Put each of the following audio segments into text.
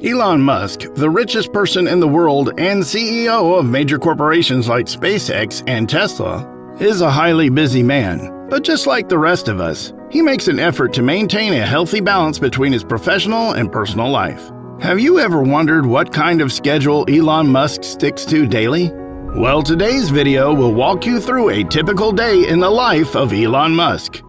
Elon Musk, the richest person in the world and CEO of major corporations like SpaceX and Tesla, is a highly busy man. But just like the rest of us, he makes an effort to maintain a healthy balance between his professional and personal life. Have you ever wondered what kind of schedule Elon Musk sticks to daily? Well, today's video will walk you through a typical day in the life of Elon Musk.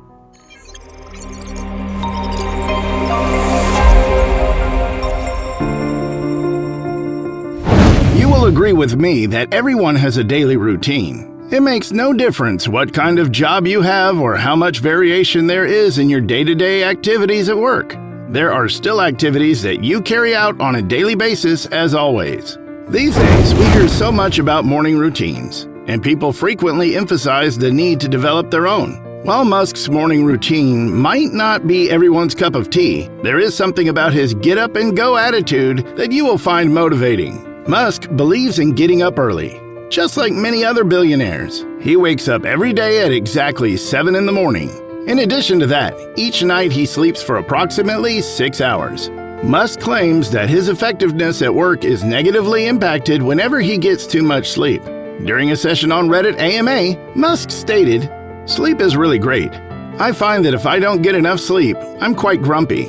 You will agree with me that everyone has a daily routine. It makes no difference what kind of job you have or how much variation there is in your day-to-day activities at work. There are still activities that you carry out on a daily basis as always. These days, we hear so much about morning routines, and people frequently emphasize the need to develop their own. While Musk's morning routine might not be everyone's cup of tea, there is something about his get-up-and-go attitude that you will find motivating. Musk believes in getting up early. Just like many other billionaires, he wakes up every day at exactly 7 in the morning. In addition to that, each night he sleeps for approximately 6 hours. Musk claims that his effectiveness at work is negatively impacted whenever he gets too much sleep. During a session on Reddit AMA, Musk stated, "Sleep is really great. I find that if I don't get enough sleep, I'm quite grumpy.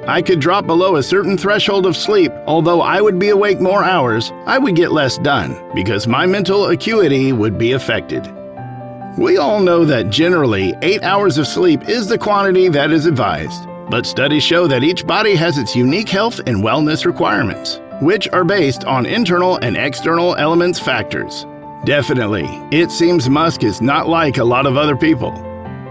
I could drop below a certain threshold of sleep, although I would be awake more hours, I would get less done, because my mental acuity would be affected." We all know that generally 8 hours of sleep is the quantity that is advised, but studies show that each body has its unique health and wellness requirements, which are based on internal and external elements factors. Definitely, it seems Musk is not like a lot of other people.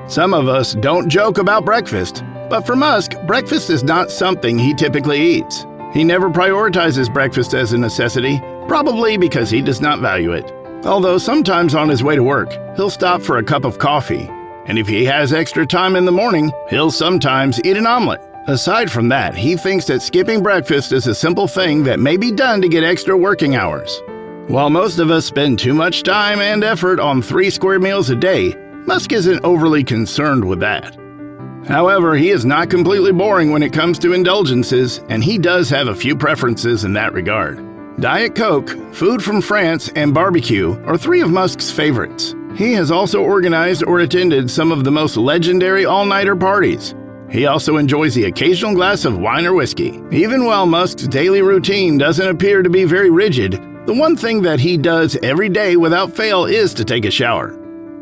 Some of us don't joke about breakfast, but for Musk, breakfast is not something he typically eats. He never prioritizes breakfast as a necessity, probably because he does not value it. Although sometimes on his way to work, he'll stop for a cup of coffee. And if he has extra time in the morning, he'll sometimes eat an omelet. Aside from that, he thinks that skipping breakfast is a simple thing that may be done to get extra working hours. While most of us spend too much time and effort on 3 square meals a day, Musk isn't overly concerned with that. However, he is not completely boring when it comes to indulgences, and he does have a few preferences in that regard. Diet Coke, food from France, and barbecue are 3 of Musk's favorites. He has also organized or attended some of the most legendary all-nighter parties. He also enjoys the occasional glass of wine or whiskey. Even while Musk's daily routine doesn't appear to be very rigid, the one thing that he does every day without fail is to take a shower.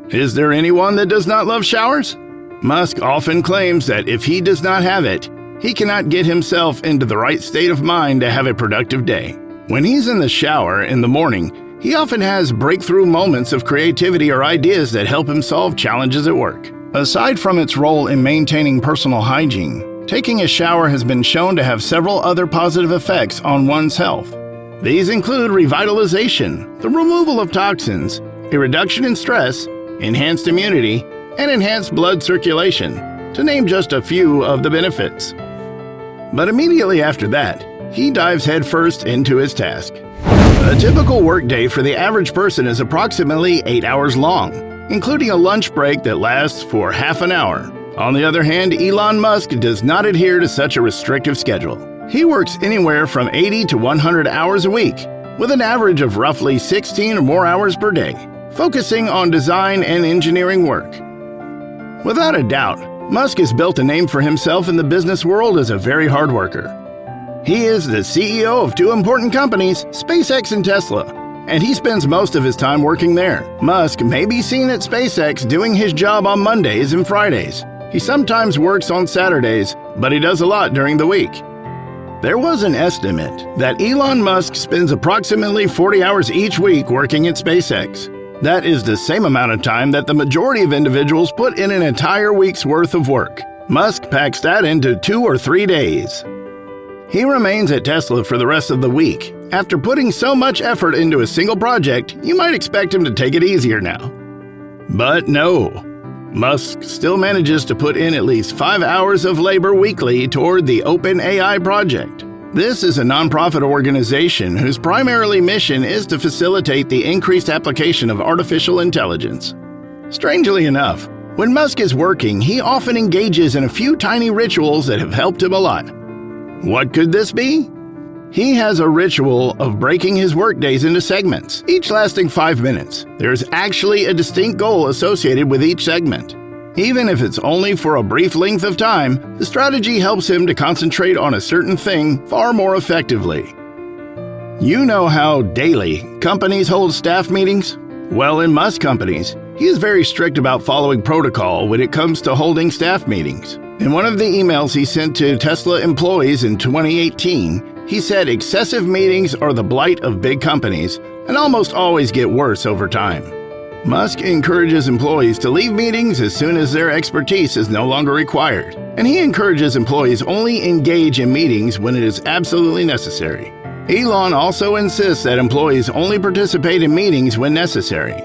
Is there anyone that does not love showers? Musk often claims that if he does not have it, he cannot get himself into the right state of mind to have a productive day. When he's in the shower in the morning, he often has breakthrough moments of creativity or ideas that help him solve challenges at work. Aside from its role in maintaining personal hygiene, taking a shower has been shown to have several other positive effects on one's health. These include revitalization, the removal of toxins, a reduction in stress, enhanced immunity, and enhanced blood circulation, to name just a few of the benefits. But immediately after that, he dives headfirst into his task. A typical workday for the average person is approximately 8 hours long, including a lunch break that lasts for half an hour. On the other hand, Elon Musk does not adhere to such a restrictive schedule. He works anywhere from 80 to 100 hours a week, with an average of roughly 16 or more hours per day, focusing on design and engineering work. Without a doubt, Musk has built a name for himself in the business world as a very hard worker. He is the CEO of 2 important companies, SpaceX and Tesla, and he spends most of his time working there. Musk may be seen at SpaceX doing his job on Mondays and Fridays. He sometimes works on Saturdays, but he does a lot during the week. There was an estimate that Elon Musk spends approximately 40 hours each week working at SpaceX. That is the same amount of time that the majority of individuals put in an entire week's worth of work. Musk packs that into 2 or 3 days. He remains at Tesla for the rest of the week. After putting so much effort into a single project, you might expect him to take it easier now. But no. Musk still manages to put in at least 5 hours of labor weekly toward the OpenAI project. This is a nonprofit organization whose primary mission is to facilitate the increased application of artificial intelligence. Strangely enough, when Musk is working, he often engages in a few tiny rituals that have helped him a lot. What could this be? He has a ritual of breaking his workdays into segments, each lasting 5 minutes. There's actually a distinct goal associated with each segment. Even if it's only for a brief length of time, the strategy helps him to concentrate on a certain thing far more effectively. You know how daily companies hold staff meetings? Well, in Musk companies, he is very strict about following protocol when it comes to holding staff meetings. In one of the emails he sent to Tesla employees in 2018, he said excessive meetings are the blight of big companies and almost always get worse over time. Musk encourages employees to leave meetings as soon as their expertise is no longer required, and he encourages employees only engage in meetings when it is absolutely necessary. Elon also insists that employees only participate in meetings when necessary.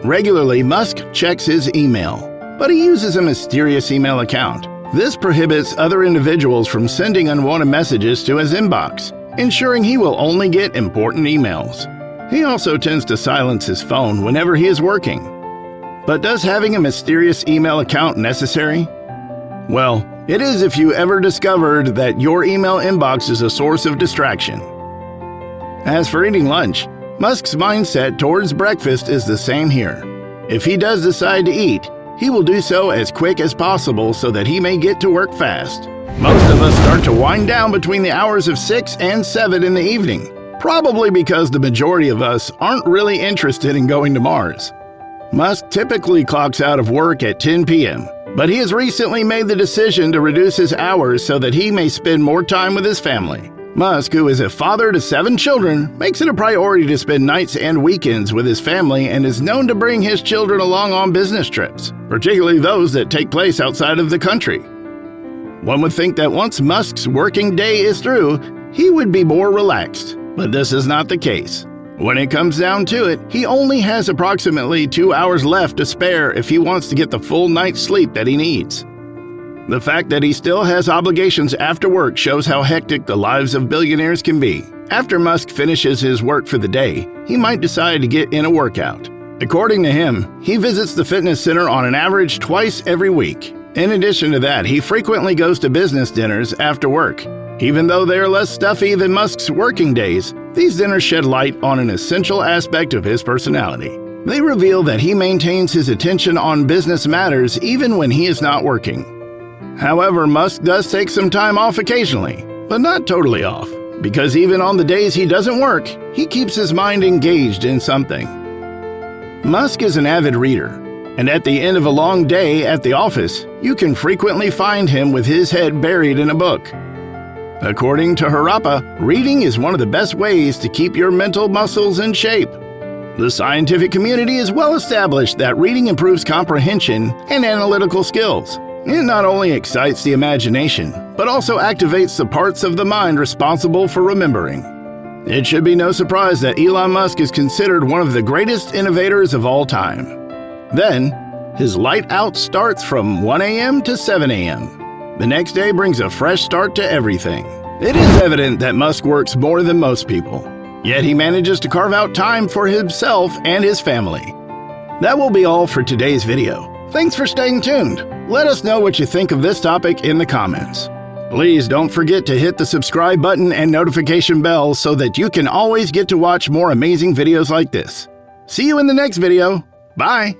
Regularly, Musk checks his email, but he uses a mysterious email account. This prohibits other individuals from sending unwanted messages to his inbox, ensuring he will only get important emails. He also tends to silence his phone whenever he is working. But does having a mysterious email account necessary? Well, it is if you ever discovered that your email inbox is a source of distraction. As for eating lunch, Musk's mindset towards breakfast is the same here. If he does decide to eat, he will do so as quick as possible so that he may get to work fast. Most of us start to wind down between the hours of 6 and 7 in the evening, probably because the majority of us aren't really interested in going to Mars. Musk typically clocks out of work at 10 p.m., but he has recently made the decision to reduce his hours so that he may spend more time with his family. Musk, who is a father to 7 children, makes it a priority to spend nights and weekends with his family and is known to bring his children along on business trips, particularly those that take place outside of the country. One would think that once Musk's working day is through, he would be more relaxed, but this is not the case. When it comes down to it, he only has approximately 2 hours left to spare if he wants to get the full night's sleep that he needs. The fact that he still has obligations after work shows how hectic the lives of billionaires can be. After Musk finishes his work for the day, he might decide to get in a workout. According to him, he visits the fitness center on an average twice every week. In addition to that, he frequently goes to business dinners after work. Even though they are less stuffy than Musk's working days, these dinners shed light on an essential aspect of his personality. They reveal that he maintains his attention on business matters even when he is not working. However, Musk does take some time off occasionally, but not totally off, because even on the days he doesn't work, he keeps his mind engaged in something. Musk is an avid reader, and at the end of a long day at the office, you can frequently find him with his head buried in a book. According to Harappa, reading is one of the best ways to keep your mental muscles in shape. The scientific community is well established that reading improves comprehension and analytical skills. It not only excites the imagination, but also activates the parts of the mind responsible for remembering. It should be no surprise that Elon Musk is considered one of the greatest innovators of all time. Then, his light out starts from 1 a.m. to 7 a.m. The next day brings a fresh start to everything. It is evident that Musk works more than most people, yet he manages to carve out time for himself and his family. That will be all for today's video. Thanks for staying tuned. Let us know what you think of this topic in the comments. Please don't forget to hit the subscribe button and notification bell so that you can always get to watch more amazing videos like this. See you in the next video. Bye!